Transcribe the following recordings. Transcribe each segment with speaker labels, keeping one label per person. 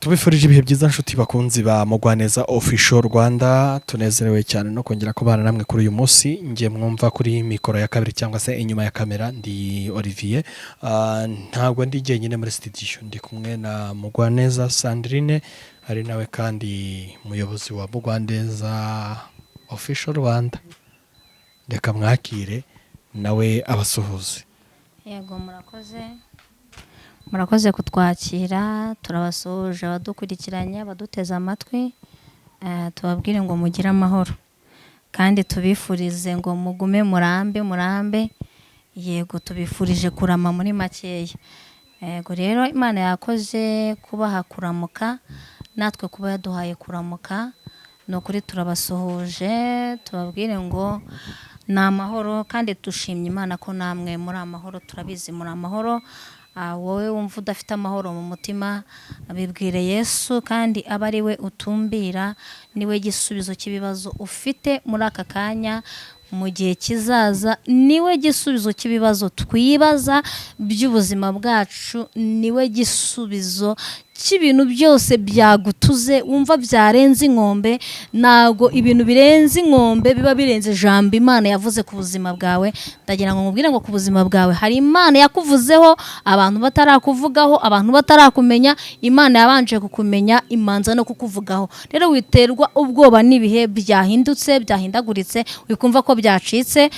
Speaker 1: tubifurije ibihe byiza nshuti bakunzi ba Mugwaneza Official Rwanda. Tunezerewe cyane no kongera kubana namwe kuri uyu munsi. Ngiye mwumva kuri mikoro ya kabiri cyangwa se inyuma ya kamera ndi Olivier. Ntabwo ndi jyenyine muri studio, ndi kumwe na Mugwaneza Sandrine, ari nawe kandi muyobozi wa Mugwaneza Official Rwanda. Reka mwakire nawe abasuhuze.
Speaker 2: Yego murakoze kutwakira, turabasuhuje abadukurikiranye baduteze amatwi, tubabwire ngo mugire amahoro kandi tubifurize ngo mugume murambe. Yego tubifurije kurama muri makeya. Yego rero Imana yakoze kubaha kuramuka, natwe kuba yaduhaye kuramuka. No kuri turabasuhuje, tubabwire ngo ni amahoro kandi dushimye Imana ko namwe muri amahoro, turabizi muri amahoro. Wowe wumva udafite amahoro mu mutima, abibwire Yesu kandi aba ari we utumbira, niwe gisubizo cy'ibibazo ufite muri aka kanya, mu gihe kizaza niwe gisubizo cy'ibibazo twibaza by'ubuzima bwacu, niwe gisubizo cy'ibintu byose byagutuze wumva byarenze inkombe. Nago ibintu birenze inkombe biba birenze ijambo Imana yavuze ku buzima bwawe. Ndagira ngo mubwire ngo ku buzima bwawe hari Imana yakuvuzeho, abantu batarakuvugaho, abantu batarakumenya, Imana yabanje kukumenya imanza no kukuvugaho. Rero witerwa ubwoba n'ibihe byahindutse, byahindaguritse, wikumva ko byacitse.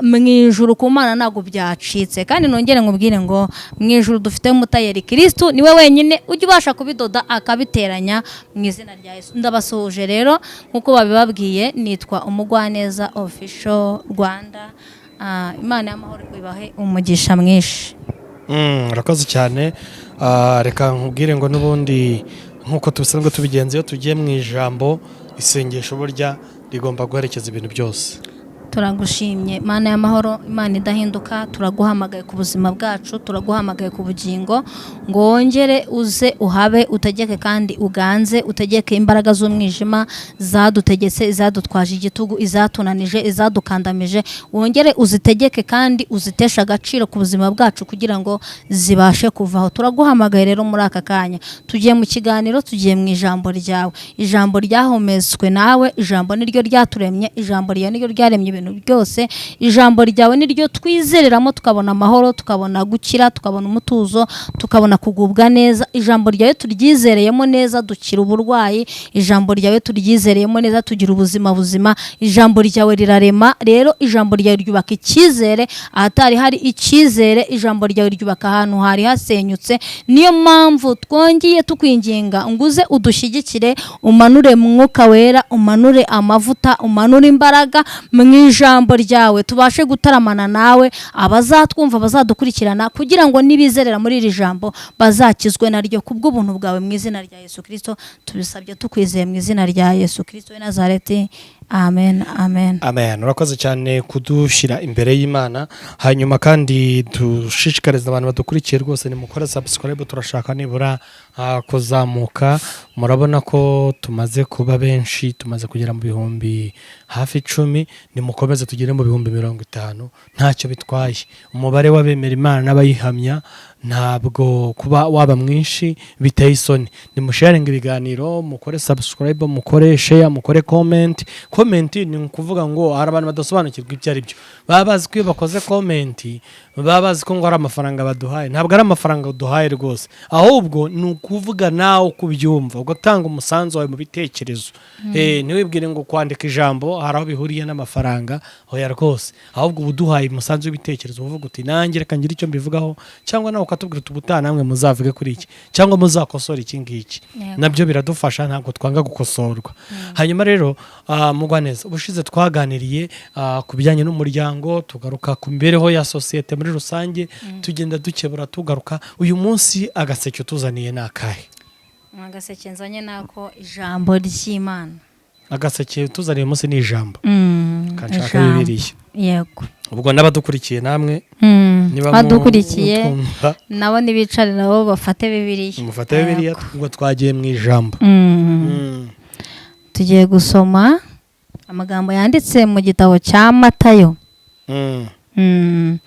Speaker 2: Mwijuru ku Mana nago byacitse. Kandi nongere nkubwire ngo mwijuru dufite umutayeri Kristo, niwe wenyine ujye ubasha kubidoda akabiteranya mu izina rya Yesu. Ndabasuhuje rero nkuko babibabwiye, nitwa Umugwaneza Official Rwanda. Imana y'amahoro ibahe umugisha mwinshi.
Speaker 1: Urakoze cyane. Reka nkubwire ngo n'ubundi nkuko tubisanzwe tubigenza, iyo tugiye mu ijambo, isengesho burya rigomba guherekeza ibintu byose.
Speaker 2: Turagushimye Mana y'amahoro, Imana idahinduka, turaguhamagaye ku buzima bwacu, turaguhamagaye ku bugingo ngo wongere uze uhabe, utegeke kandi uganze, utegeke imbaraga z'umwijima zadutegetse, izadutwaje igitugu, izatunanije, izadukandamije, wongere uzitegeke kandi uzitesha agaciro ku buzima bwacu kugira ngo zibashe kuvaho. Turaguhamagaye rero muri aka kanya, tugiye mu kiganiro, tugiye mu ijambo ryawe. Ijambo ryahometswe nawe, ijambo niryo ryaturemye, ijambo ryawe niryo ryaremye ibintu byose. Ijambo ryawe niryo twizereramo tukabona amahoro, tukabona gukira, tukabona umutuzo, tukabona kugubwa neza. Ijambo ryawe turyizereyemo neza dukira uburwayi, ijambo ryawe turyizereyemo neza tugira ubuzima buzima. Ijambo ryawe rirarema, rero ijambo ryawe ryubaka icyizere ahatari hari icyizere, ijambo ryawe ryubaka ahantu hari hasenyutse. Niyo mpamvu twongeye tukwinginga nguze udushyigikire, umanure mwuka wera, umanure amavuta, umanure imbaraga mu ijambo ryawe, tubashe gutaramana nawe, abazatwumva bazadukurikirana kugira ngo nibizerera muri iri jambo bazakizwe naryo kubw'ubuntu bwawe mu izina rya Yesu Kristo. Tubisabye tukwizeye mu izina rya Yesu Kristo w'i Nazareti. Amen.
Speaker 1: Urakoze cyane kudushyira imbere y'Imana. Hanyuma kandi dushishikariza abantu badukurikiye rwose, nimukore subscribe, turashaka nibura kuzamuka. Murabona ko tumaze kuba benshi, tumaze kugera mu bihumbi hafi 10. Nimukomeze tugere mu bihumbi 50, ntacyo bitwaye. Umubare w'abemera Imana n'abayihamya ntabwo kuba waba mwinshi biteye isoni. Nimusharinga ibiganiro, mukore subscribe, mukore share, mukore comment. Comment ni ukuvuga ngo hari abantu badasobanukirwa ibyo ari byo. Baba bazi ko iyo bakoze comment baba bazi ko ngo ari amafaranga baduhaye. Ntabwo ari amafaranga duhaye rwose, ahubwo ni ukuvuga nawe kubyumva, ugatanga umusanzu wawe mu bitekerezo. Ntiwibwire ngo kwandika ijambo hari aho bihuriye n'amafaranga, hoya rwose. Ahubwo ubuduhaye umusanzu w'ibitekerezo, uvuga uti nanjye reka ngire icyo mbivugaho, cyangwa nawe ukatubwira ubutaha namwe muzavuge kuri iki, cyangwa muzakosora iki ngiki. Nabyo biradufasha, ntabwo twanga gukosorwa. Hanyuma rero Mugwaneza, ubushize twaganiriye ku bijyanye n'umuryango, tugaruka ku mibereho ya sosiyete muri rusange, tugenda dukebura tugaruka. Uyu munsi agaseke tuzaniye nakahe?
Speaker 2: Agaseke nzanye nako ijambo ry'Imana.
Speaker 1: Agaseke tuzaniye munsi ni ijambo. Kanshaka Bibiliya.
Speaker 2: Yego.
Speaker 1: Ubwo n'abadukurikiye namwe
Speaker 2: niba badukurikiye nabo nibicarira nabo bafate Bibiliya.
Speaker 1: Mufate Bibiliya, ubwo twagiye mu ijambo.
Speaker 2: Tugiye gusoma amagambo yanditse mu gitabo cya Matayo 19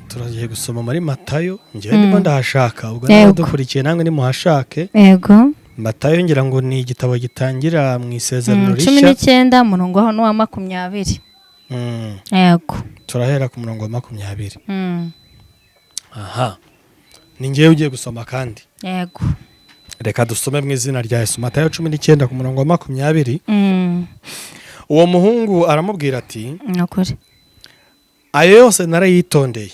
Speaker 1: turagiye gusoma muri Matayo ngewe ndimo ndahashaka ubwo dukurikiye namwe nimuhashake.
Speaker 2: Yego.
Speaker 1: Matayo ngira ngo ni igitabo gitangira mu isezerano rishya
Speaker 2: 19 murongo wa 20. Yego.
Speaker 1: Turahera ku murongo wa 20. Aha. Ni ngewe ugiye gusoma kandi.
Speaker 2: Yego.
Speaker 1: Reka dusome mu izina rya Yesu. Matayo 19 ku murongo wa 20. Uwo muhungu aramubwira ati
Speaker 2: Nokuri.
Speaker 1: Ayo yose narayitondeye.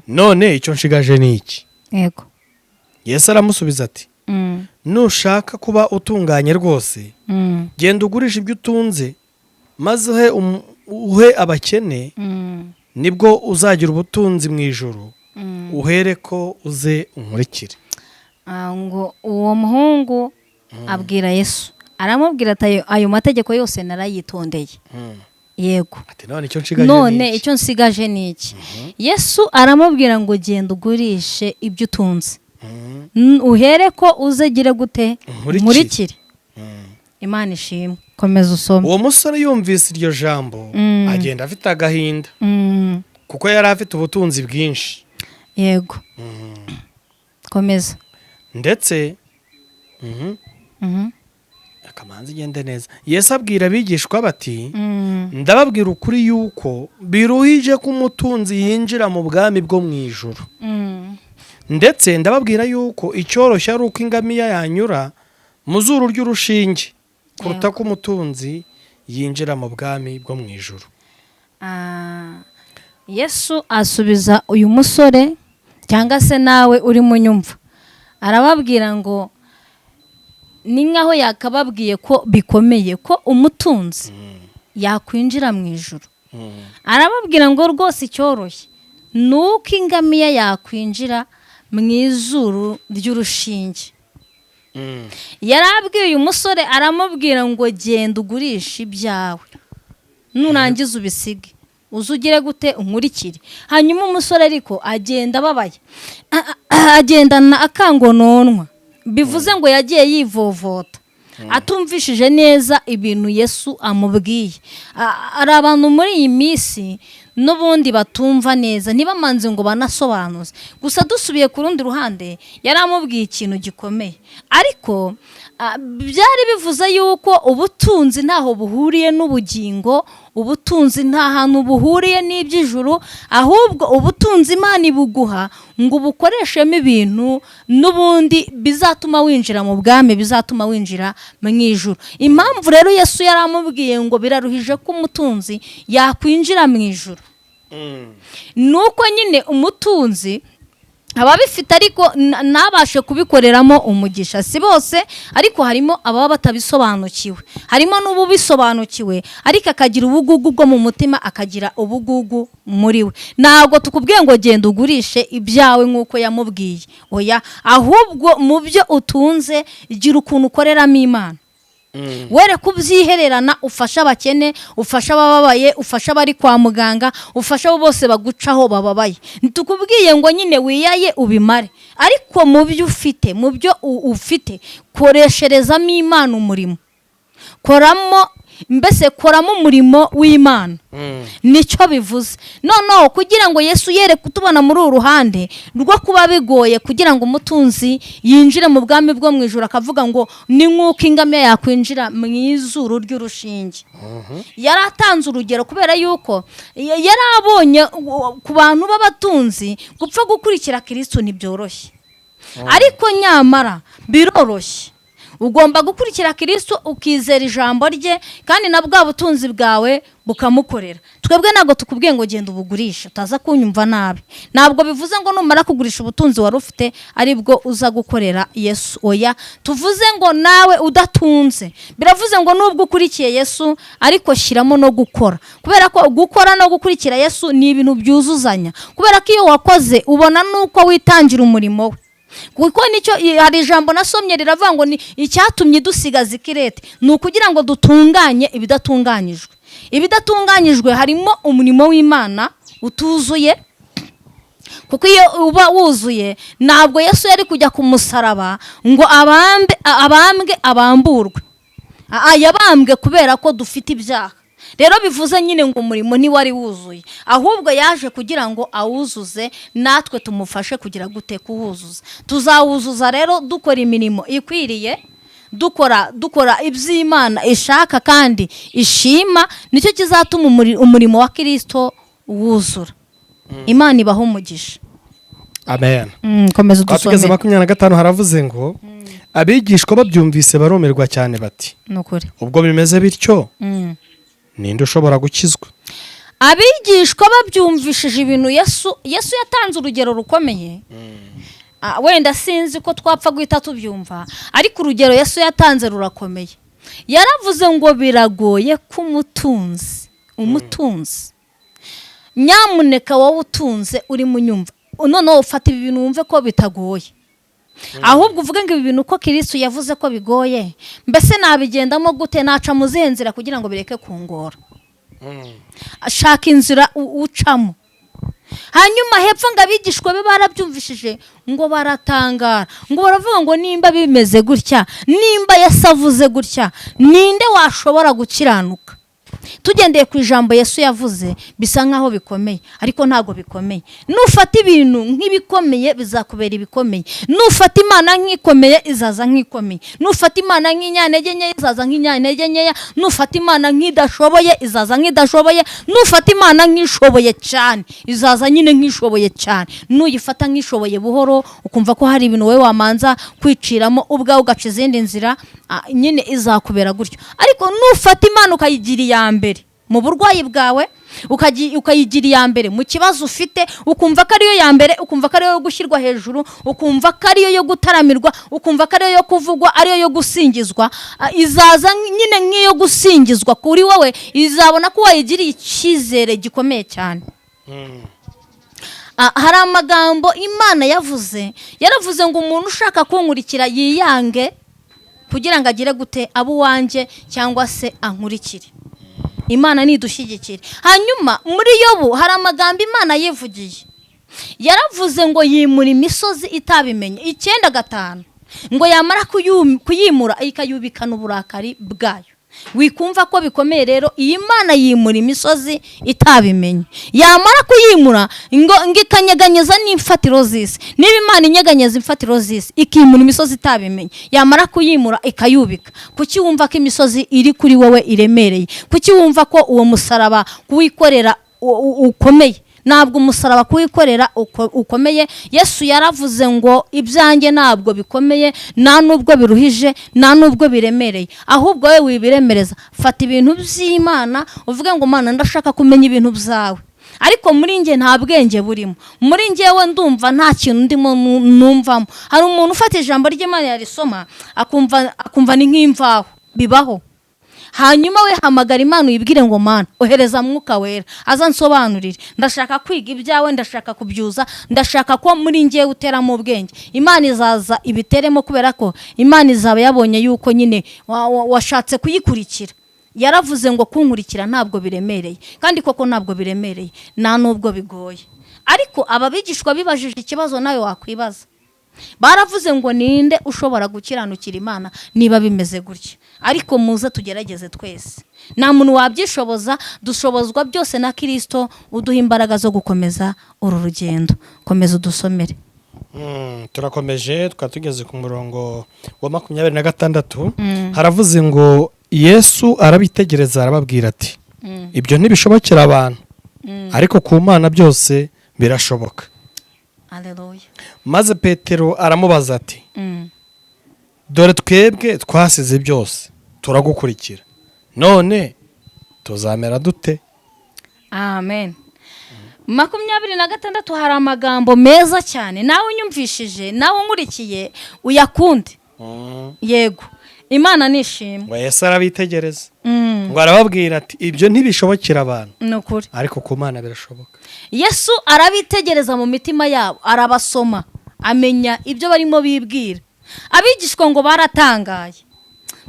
Speaker 1: None icyo nshigaje ni iki?
Speaker 2: Yego.
Speaker 1: Yesu aramusubiza ati nushaka kuba utunganye rwose genda ugurisha ibyo utunze maze uhe abakene nibwo uzagira ubutunzi mu ijuru uhere ko uze unkurikire.
Speaker 2: Ngo uwo muhungu abwira Yesu aramubwira ati ayo mategeko yose narayitondeye. Yego.
Speaker 1: Ati none
Speaker 2: icyo nsigaje ni iki? Yesu aramubwira ngo genda ugurishe ibyo utunze uhere ko uzegire gute nkurikire. Imana ishimwe. Komeza usome.
Speaker 1: Uwo musore yumvise iryo jambo agenda afite agahinda kuko yari afite ubutunzi bwinshi.
Speaker 2: Yego. Komeza.
Speaker 1: Ndetse akamanzi igende neza. Yesu abwira abigishwa bati ndababwira ukuri yuko biruhije ko umutunzi yinjira mu bwami bwo mu ijuru. Ndetse ndababwira yuko icyoroshye ari uko ingamiya yanyura mu zuru ry'urushinge kuruta ko umutunzi yinjira mu bwami bwo mu ijuru.
Speaker 2: Yesu asubiza uyu musore cyangwa se nawe uri mu nyumva arababwira ngo ni nkaho yakababwiye ko bikomeye ko umutunzi yakwinjira mu ijuru. Arababwira ngo rwose icyoroshye nuko ingamiya yakwinjira mu izuru ry'urushinge. Yarabwiye uyu musore aramubwira ngo genda ugurishe ibyawe nurangiza ubisige uzugire gute unkurikire. Hanyuma umusore ariko agenda ababaye agendana akangononwa bivuze ngo yagiye yivovota atumvishije neza ibintu Yesu amubwiye. Ari abantu muri iyi minsi n'ubundi batumva neza ntibamanze ngo banasobanuze. Gusa dusubiye ku rundi ruhande yaramubwiye ikintu gikomeye ariko byari bivuze yuko ubutunzi ntaho buhuriye n'ubugingo, ubutunzi nta hantu buhuriye n'iby'ijuru, ahubwo ubutunzi Imana ibuguha ngo ubukoreshemo ibintu n'ubundi bizatuma winjira mu bwami, bizatuma winjira mu ijuru. Impamvu rero Yesu yaramubwiye ngo biraruhije ko umutunzi yakwinjira mu ijuru nuko nyine umutunzi aba bifite ariko nabashe kubikoreramo umugisha. Si bose ariko harimo ababa batabisobanukiwe, harimo n'ububisobanukiwe ariko akagira ubugugu bwo mu mutima, akagira ubugugu muri we. Ntabwo tukubwiye ngo genda ugurishe ibyawe nk'uko yamubwiye, oya, ahubwo mu byo utunze gira ukuntu ukoreramo Imana. Were kubyihererana, ufasha abakene, ufasha abababaye, ufasha abari kwa muganga, ufasha abo bose bagucaho bababaye. Ntukubwiye ngo nyine wiyaye ubimare, ariko mu byo ufite koresherezamo Imana umurimo. Koramo umurimo w'Imana. Nicyo bivuze. Noneho kugira ngo Yesu yere kutubona muri uru ruhande rwo kuba bigoye kugira ngo umutunzi yinjire mu bwami bwo mu ijuru, akavuga ngo ni nk'uko ingamiya yakwinjira mu izuru ry'urushinge. Yaratanze urugero kubera yuko yari abonye ku bantu b'abatunzi gupfa gukurikira Kristo ntibyoroshye, ariko nyamara biroroshye. Ugomba gukurikira Kristo ukizera ijambo rye kandi na bwa butunzi bwawe bukamukorera. Twebwe ntabwo tukubwiye ngo genda ubugurisha utaza kunyumva nabi. Ntabwo bivuze ngo numara kugurisha ubutunzi wari ufite aribwo uza gukorera Yesu, oya. Tuvuze ngo nawe udatunze, biravuze ngo nubwo ukurikiye Yesu ariko shyiramo no gukora, kubera ko gukora no gukurikira Yesu ni ibintu byuzuzanya. Kubera ko iyo wakoze ubona nuko witangira umurimo we. Kuko nicyo hari ijambo nasomye riravuga ngo ni icyatumye dusigaza ikirete, ni ukugira ngo dutunganye ibidatunganyijwe. Ibidatunganyijwe harimo umurimo w'Imana utuzuye, kuko iyo uba wuzuye ntabwo Yesu yari kujya ku musaraba ngo abamburwe. Yabambwe kubera ko dufite ibyaha. rero bivuze nyine ngo umurimo ntiwari wuzuye, ahubwo yaje kugira ngo awuzuze, natwe tumufashe kugira gute kuwuzuza. Tuzawuzuza rero dukora imirimo ikwiriye, dukora iby'Imana ishaka kandi ishima, nicyo kizatuma umurimo wa Kristo wuzura. Imana ibaho umugisha.
Speaker 1: Amen.
Speaker 2: Komeza udusome.
Speaker 1: 25 haravuze ngo abigishwa babyumvise barumirwa cyane bati
Speaker 2: nukuri
Speaker 1: ubwo bimeze bityo ninde ushobora gukizwa?
Speaker 2: Abigishwa babyumvishije ibintu Yesu yatanze urugero rukomeye. Wenda sinzi ko twapfa guhita tubyumva, ariko urugero Yesu yatanze rurakomeye. Yaravuze ngo biragoye ko umutunzi nyamuneka wowe utunze uri mu nyumva noneho ufata ibi bintu wumve ko bitagoye, ahubwo uvuge ngo ibi bintu ko Kristo yavuze ko bigoye, mbese nabigendamo gute, naca mu zihe nzira kugira ngo bireke kungora? Ashaka inzira ucamo. Hanyuma hepfo ngo abigishwa be barabyumvishije ngo baratangara, ngo baravuga ngo nimba bimeze gutya, nimba Yesu avuze gutya, ninde washobora gukiranuka? Tugendeye ku ijambo Yesu yavuze bisa nkaho bikomeye, ariko ntago bikomeye. Nufata ibintu nk'ibikomeye bizakubera ibikomeye, nufata Imana nk'ikomeye izaza nk'ikomeye, nufata Imana nk'inyantege nke izaza nk'inyantege nke, nufata Imana nk'idashoboye izaza nk'idashoboye, nufata Imana nk'ishoboye cyane izaza nyine nk'ishoboye cyane, nuyifata nk'ishoboye buhoro ukumva ko hari ibintu wowe wamanza kwiciramo ubwawe ugaca izindi nzira, nyine izakubera gutyo. Ariko nufata Imana ukayigira iya mbere mu burwayi bwawe, ukayigira iya mbere mu kibazo ufite, ukumva ko ariyo ya mbere, ukumva ko ariyo yo gushyirwa hejuru, ukumva ko ariyo yo gutaramirwa, ukumva ko ariyo yo kuvugwa, ariyo yo gusingizwa, izaza nyine nk'iyo gusingizwa kuri wowe, izabona ko wayigiriye icyizere gikomeye cyane. Hari amagambo Imana yaravuze ngo umuntu ushaka kunkurikira yiyange kugira ngo agire gute abo wanjye cyangwa se ankurikire. Imana nidushyigikire. Hanyuma muri Yobu hari amagambo Imana yivugiye, yaravuze ngo yimura imisozi itabimenye 9:5, ngo yamara kuyimura ikayubikana uburakari bwayo. Wikumva ko bikomeye rero, iyi Imana yimura imisozi itabimenye, yamara kuyimura ngo ikanyeganyeza n'imfatiro z'isi. Niba Imana inyeganyeza imfatiro z'isi ikimura imisozi itabimenye, yamara kuyimura ikayubika, kuki wumva ko imisozi iri kuri wowe iremereye? Kuki wumva ko uwo musaraba kuwikorera ukomeye? Ntabwo umusaraba kuwikorera ukomeye. Yesu yaravuze ngo ibyanjye ntabwo bikomeye, nta nubwo biruhije, nta nubwo biremereye, ahubwo we wibiremereza. Fata ibintu by'Imana uvuge ngo Mana ndashaka kumenya ibintu byawe, ariko muri nge nta bwenge burimo, muri ngewe ndumva nta kintu ndimo numvamo. Hari umuntu ufata ijambo ry'Imana yarisoma akumva ni nk'imvaho. Bibaho. Hanyuma we hamagara Imana uyibwire ngo Mana ohereza Mwuka Wera azansobanurire, ndashaka kwiga ibyawe, ndashaka kubyuza, ndashaka ko muri ngiye uteramo ubwenge. Imana izaza ibiteremo, kubera ko Imana izaba yabonye yuko nyine washatse kuyikurikira. Yaravuze ngo kunkurikira ntabwo biremereye, kandi koko ntabwo biremereye, nta nubwo bigoye. Ariko ababigishwa bibajije ikibazo nawe wakwibaza, baravuze ngo ninde ushobora gukiranukira Imana niba bimeze gutya? Ariko muze tugerageze twese, nta muntu wabyishoboza, dushobozwa byose na Kristo uduha imbaraga zo gukomeza uru rugendo. Komeza udusomere.
Speaker 1: Turakomeje, twatugeze ku murongo wa 26. Haravuze ngo Yesu arabitegereza arababwira ati ibyo ntibishobokera abantu, ariko ku Mana byose birashoboka.
Speaker 2: Haleluya.
Speaker 1: Maze Petero aramubaza ati dore twebwe twasize byose turagukurikira, none tuzamera dute?
Speaker 2: Amen. 26 hari amagambo meza cyane, nawe unyumvishije, nawe nkurikiye uyakunde. Yego, Imana nishimwe.
Speaker 1: Ngo Yesu arabitegereza ngo arababwira ati ibyo ntibishobokera abantu,
Speaker 2: nukuri,
Speaker 1: ariko ku Mana birashoboka.
Speaker 2: Yesu arabitegereza mu mitima yabo, arabasoma, amenya ibyo barimo bibwira. Abigishwa ngo baratangaye,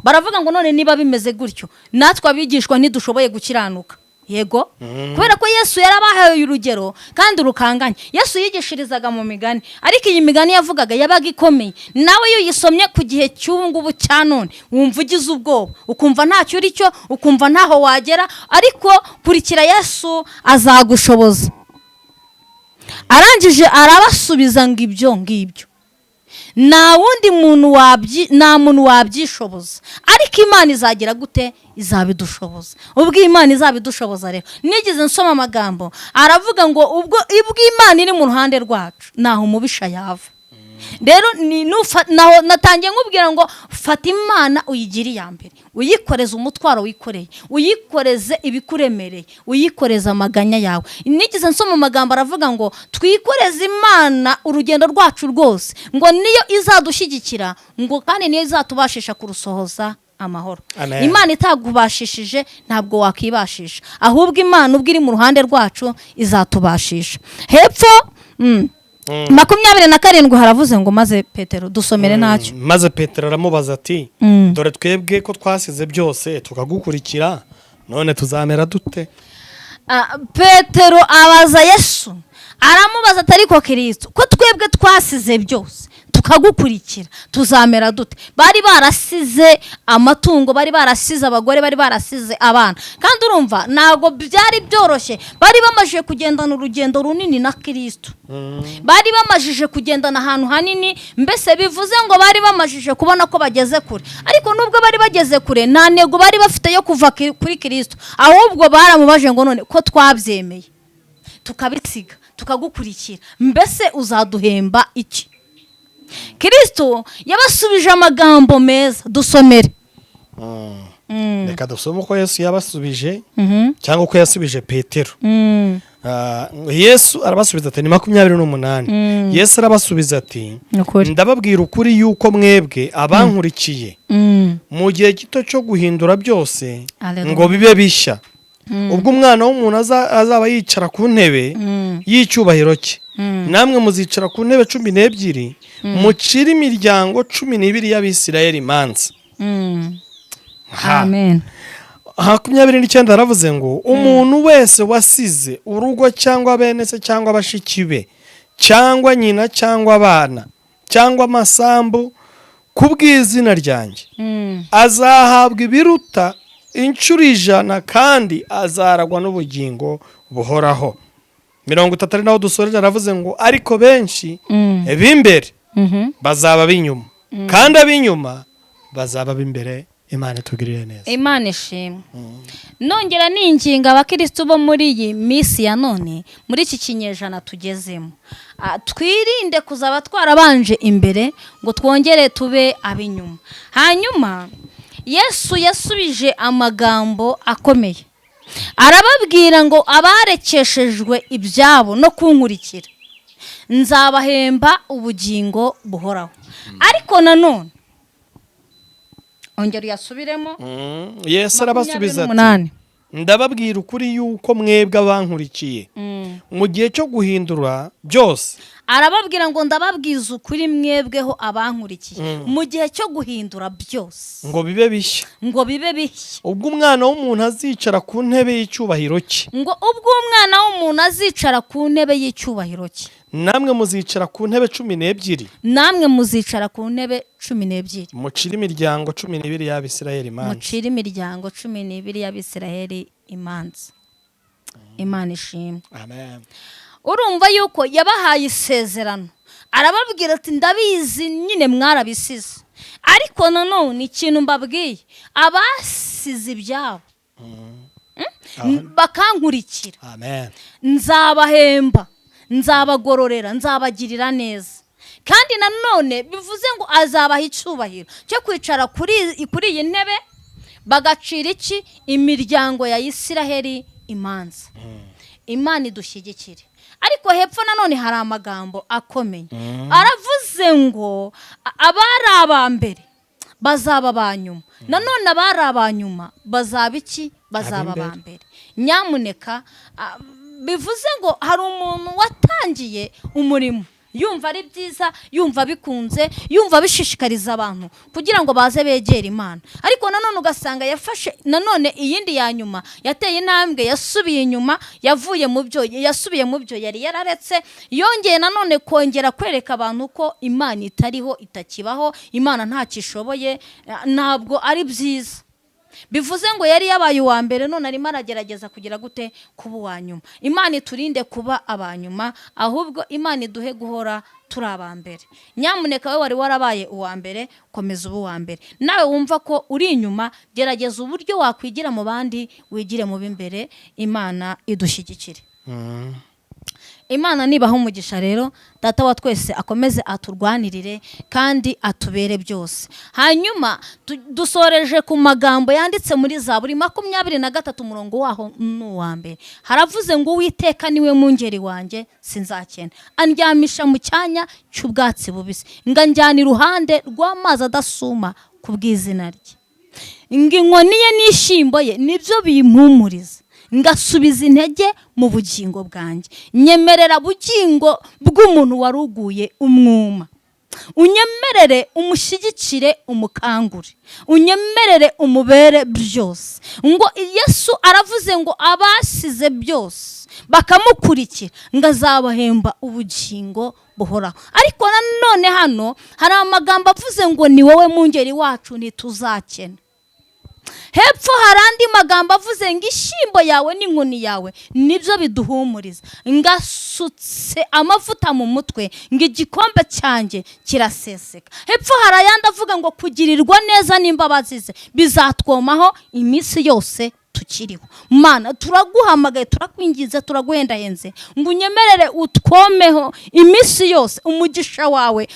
Speaker 2: baravuga ngo none niba bimeze gutyo natwe abigishwa ntidushoboye gukiranuka. yego kubera ko Yesu yarabahaye urugero kandi rukanganye. Yesu yigishirizaga mu migani, ariko iyi migani yavugaga yabaga ikomeye. Nawe iyo uyisomye ku gihe cy'ubu ngubu cya none wumva ugize ubwoba, ukumva ntacyo uri cyo, ukumva ntaho wagera, ariko kurikira Yesu azagushoboza. Arangije arabasubiza ngo ibyo ngibyo nta muntu wabyishoboza, ariko Imana izagira gute? Izabidushoboza. Ubwo Imana izabidushoboza rero, nigeze nsoma amagambo aravuga ngo ubwo Imana iri mu ruhande rwacu naho umubisha yava. Rero natangiye nkubwira ngo fata Imana uyigire iya mbere, uyikoreze umutwaro wikoreye, uyikoreze ibikuremereye, uyikoreze amaganya yawe. Nigeze nsoma amagambo aravuga ngo twikoreze Imana urugendo rwacu rwose, ngo niyo izadushyigikira, ngo kandi niyo izatubashisha kurusohoza amahoro.
Speaker 1: Amen.
Speaker 2: Imana itagubashishije ntabwo wakibashisha, ahubwo Imana ubwo iri mu ruhande rwacu izatubashisha. Hepfo 27 haravuze ngo maze Petero dusomere ntacyo.
Speaker 1: Maze Petero aramubaza ati dore twebwe ko twasize byose tukagukurikira, none tuzamera dute?
Speaker 2: Petero abaza Yesu, aramubaza atari ko Kristo, ko twebwe twasize byose tukagukurikira tuzamera dute? Bari barasize amatungo, bari barasize abagore, bari barasize abana, kandi urumva ntago byari byoroshye. Bari bamajije kugendana urugendo runini na Kristo, bari bamajije kugendana ahantu hanini, mbese bivuze ngo bari bamajije kubona ko bageze kure. Ariko nubwo bari bageze kure, nta ntego bari bafite yo kuva kuri Kristo, ahubwo baramubaje ngo none ko twabyemeye tukabisiga tukagukurikira, mbese uzaduhemba iki? Kristo yabasubije amagambo meza, dusomere.
Speaker 1: Reka dusome uko Yesu yabasubije cyangwa uko yasubije Petero. Yesu arabasubiza ati ni 28. Yesu arabasubiza ati ndababwira ukuri yuko mwebwe abankurikiye mu gihe gito cyo guhindura byose ngo bibe bishya, ubwo umwana w'umuntu azaba yicara ku ntebe y'icyubahiro cye, namwe muzicara ku ntebe 12, mucira imiryango 12 y'Abisirayeli imanza.
Speaker 2: Amen.
Speaker 1: 29 aravuze ngo umuntu wese wasize urugo cyangwa bene se cyangwa bashiki be cyangwa nyina cyangwa abana cyangwa amasambu kubw'izina ryanjye azahabwa ibiruta inshuro 100 kandi azaragwa n'ubugingo buhoraho. 30 ari naho dusoreje aravuze ngo ariko benshi b'imbere bazaba b'inyuma, kandi ab'inyuma bazaba b'imbere. Imana tugirire neza.
Speaker 2: Imana ishimwe. Nongera ninginga abakristo bo muri iyi minsi ya none, muri iki kinyejana tugezemo, twirinde kuzaba twarabanje imbere ngo twongere tube ab'inyuma. Hanyuma Yesu yasubije amagambo akomeye, arababwira ngo abarekeshejwe ibyabo no kunkurikira nzabahemba ubugingo buhoraho. Ariko nanone ongera yasubiremo.
Speaker 1: Yesu arabasubiza ati ndababwira ukuri yuko mwebwe abankurikiye mu gihe cyo guhindura byose.
Speaker 2: Arababwira ngo ndababwiza ukuri mwebweho abankurikiye mu gihe cyo guhindura byose
Speaker 1: ngo bibe bishya,
Speaker 2: ngo bibe bishya,
Speaker 1: ubwo umwana w'umuntu azicara ku ntebe y'icyubahiro cye,
Speaker 2: ngo ubwo umwana w'umuntu azicara ku ntebe y'icyubahiro cye,
Speaker 1: namwe muzicara ku ntebe 12,
Speaker 2: namwe muzicara ku ntebe 12,
Speaker 1: mucira imiryango 12 y'Abisirayeli imanza,
Speaker 2: mucira imiryango 12 y'Abisirayeli imanza. Imana ishimwe.
Speaker 1: Amen.
Speaker 2: Urumva yuko yabahaye isezerano, arababwira ati ndabizi nyine mwarabisize, ariko nanone ikintu mbabwiye, abasize ibyabo bakankurikira, nzabahemba, nzabagororera, nzabagirira neza. Kandi nanone bivuze ngo azabaha icyubahiro cyo kwicara kuri iyi ntebe, bagacira iki? Imiryango ya Isiraheli imanza. Imana idushyigikire. Ariko hepfo nanone hari amagambo akomeye, aravuze ngo abari abambere bazaba abanyuma, nanone abari abanyuma bazaba iki? Bazaba abambere. Nyamuneka bivuze ngo hari umuntu watangiye umurimo yumva ari byiza, yumva bikunze, yumva bishishikariza abantu kugira ngo baze begera Imana. Ariko nanone ugasanga yafashe nanone iyindi ya nyuma, yateye intambwe, yasubiye inyuma, yasubiye mu byo yari yararetse, yongeye nanone kongera kwereka abantu ko Imana itariho, itakibaho, Imana ntakishoboye, ntabwo ari byiza. Bivuze ngo yari yabaye uwa mbere, none arimo aragerageza kugira gute kuba uwa nyuma. Imana iturinde kuba abanyuma, ahubwo Imana iduhe guhora turi aba mbere. Nyamuneka we wari warabaye uwa mbere, komeza ubu uwa mbere. Nawe wumva ko uri inyuma, gerageza uburyo wakwigira mu bandi, wigire mu b'imbere. Imana idushyigikire. Imana nibaho umugisha rero, Data wa twese akomeze aturwanirire kandi atubere byose. Hanyuma dusoreje ku magambo yanditse muri Zaburi 23 umurongo waho n'uwa mbere. Haravuze ngo Uwiteka niwe mungeri wanjye sinzakena, andyamisha mu cyanya cy'ubwatsi bubisi, nganjyana iruhande rw'amazi adasuma ku bw'izina rye. Inkoni ye n'ishimbo ye nibyo bimpumuriza, ngasubiza intege mu bugingo bwanjye. Nyemerera bugingo bw'umuntu waruguye umwuma, unyemerere umushyigikire, umukangure, unyemerere umubere byose. Ngo Yesu aravuze ngo abasize byose bakamukurikira, ngazabahemba ubugingo buhoraho. Ariko nanone hano hari amagambo avuze ngo ni wowe mungeri wacu ntituzakena. Hepfo hari andi magambo avuze ngo ishimbo yawe n'inkoni yawe nibyo biduhumuriza, ngasutse amavuta mu mutwe, ngo igikombe cyanjye kiraseseka. Hepfo hari ayandi avuga ngo kugirirwa neza n'imbabazi ze bizatwomaho iminsi yose tukiriho. Mana turaguhamagaye, turakwingize, turaguhendahenze ngo unyemerere utwomeho iminsi yose, umugisha wawe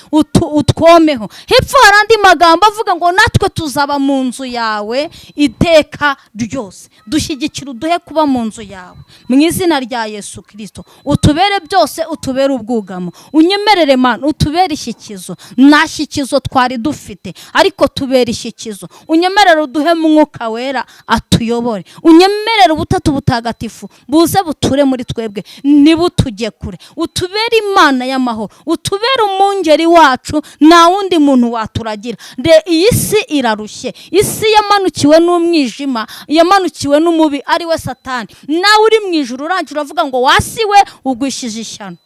Speaker 2: utwomeho. Hepfo hari andi magambo avuga ngo natwe tuzaba mu nzu yawe iteka ryose. Dushyigikira uduhe kuba mu nzu yawe mu izina rya Yesu Kristo. Utubere byose, utubere ubwugamo. Unyemerere Mana utubere ishyikizo, nta shyikizo twari dufite ariko tubere ishyikizo. Unyemerere uduhe Mwuka Wera atuyobore. Unyemerere ubutatu butagatifu buze buture muri twebwe, ntibutujye kure. Utubere Imana y'amahoro, utubere umungeri wacu, nta wundi muntu waturagira. Iyi si irarushye, isi yamanukiwe n'umwijima, yamanukiwe n'umubi ari we Satani. Nawe uri mu ijuru urangije uravuga ngo wasiwe ugwishije ishyano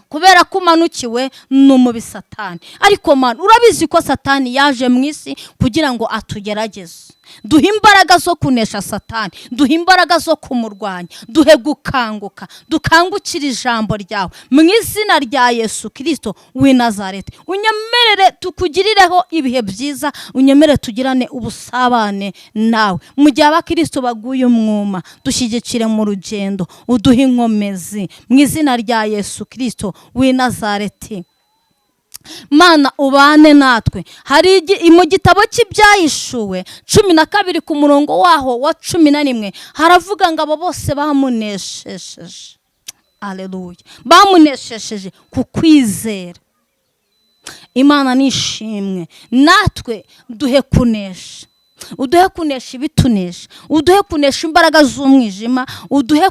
Speaker 2: kubera ko umanukiwe n'umubi Satani. Ariko Mana urabizi ko Satani yaje mu isi kugira ngo atugerageze. Duhe imbaraga zo kunesha Satani, duhe imbaraga zo kumurwanya, duhe gukanguka, dukangukira ijambo ryawe mu izina rya Yesu Kristo w'i Nazareti. Unyemerere tukugirireho ibihe byiza, unyemerere tugirane ubusabane nawe. Mu gihe abakristo baguye umwuma, dushyigikire mu rugendo, uduhe inkomezi mu izina rya Yesu Kristo w'i Nazareti. Mana ubane natwe. Hari mu gitabo cy'Ibyahishuwe 12 ku murongo waho wa 11 haravuga ngo abo bose bamunesheje. Aleluya. Bamunesheje ku kwizera. Imana nishimwe, natwe duhe kunesha. Uduhe kunesha ibitunesha, uduhe kunesha imbaraga z'umwijima, uduhe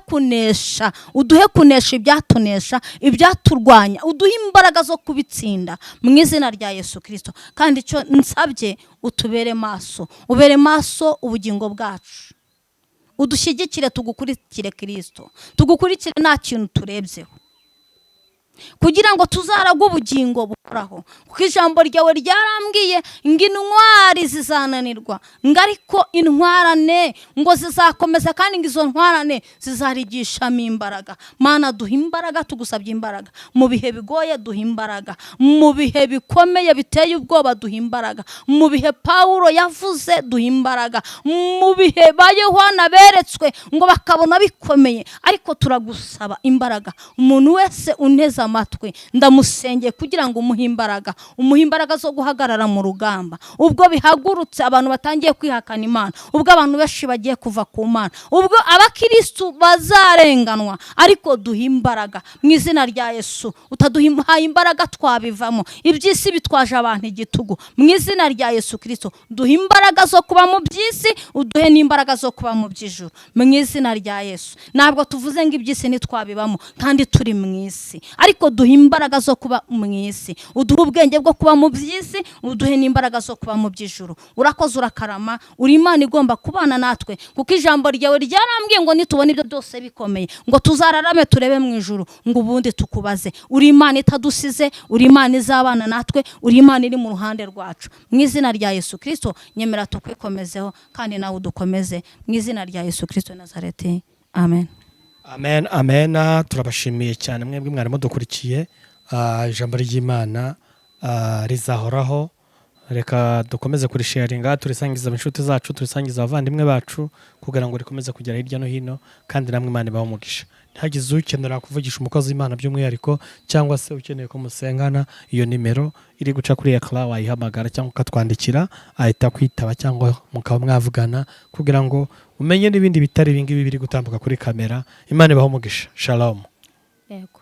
Speaker 2: kunesha ibyatunesha, ibyaturwanya, uduhe imbaraga zo kubitsinda mu izina rya Yesu Kristo. Kandi icyo nsabye, utubere maso, ubere maso ubugingo bwacu, udushyigikire, tugukurikire Kristo, tugukurikire nta kintu turebyeho, kugira ngo tuzaragwe ubugingo buhoraho. Kuko ijambo ryawe ryarambwiye ngo intwari zizananirwa, ngo ariko intwarane ngo zizakomeza, kandi ngo izo ntwarane zizarigishamo imbaraga. Mana duhe imbaraga, tugusabye imbaraga mu bihe bigoye, duhe imbaraga mu bihe bikomeye biteye ubwoba, duhe imbaraga mu bihe Pawulo yavuze, duhe imbaraga mu bihe ba Yohana beretswe ngo bakabona bikomeye. Ariko turagusaba imbaraga. Umuntu wese unteza amatwi ndamusengeye kugira ngo umuhe
Speaker 3: umuha imbaraga zo guhagarara mu rugamba. Ubwo bihagurutse abantu batangiye kwihakana Imana, ubwo abantu benshi bagiye kuva ku Mana, ubwo abakristo bazarenganwa, ariko duha imbaraga mu izina rya Yesu. Utaduha imbaraga twabivamo, iby'isi bitwaje abantu igitugu. Mu izina rya Yesu Kristo duha imbaraga zo kuba mu by'isi, uduhe n'imbaraga zo kuba mu by'ijuru mu izina rya Yesu. Ntabwo tuvuze ngo iby'isi nitwabibamo kandi turi mu isi, ariko duha imbaraga zo kuba mu isi, uduhe ubwenge bwo kuba mu by'isi, uduhe n'imbaraga zo kuba mu by'ijuru. Urakoze, urakarama, uri Imana igomba kubana natwe, kuko ijambo ryawe ryarambwiye ngo nitubona ibyo byose bikomeye ngo tuzararame turebe mu ijuru, ngo ubundi tukubaze. Uri Imana itadusize, uri Imana izabana natwe, uri Imana iri mu ruhande rwacu. Mu izina rya Yesu Kristo nyemera tukwikomezeho, kandi nawe udukomeze mu izina rya Yesu Kristo Nazareti. Amen.
Speaker 1: Amen, amen. Turabashimiye cyane mwebwe mwarimo dukurikiye. Ijambo ry'Imana rizahoraho. Reka dukomeze kurisharinga, turisangiza inshuti zacu, turisangiza abavandimwe bacu, kugira ngo rikomeze kugera hirya no hino, kandi namwe Imana ibahe umugisha. Ntihagize ukenera kuvugisha umukozi w'Imana by'umwihariko, cyangwa se ukeneye ko musengana, iyo nimero iri guca kuri ekara wayihamagara cyangwa ukatwandikira, ahita kwitaba cyangwa mukaba mwavugana, kugira ngo umenye n'ibindi bitari ibingibi biri gutambuka kuri kamera. Imana ibahe umugisha. Shalom.
Speaker 2: Yego.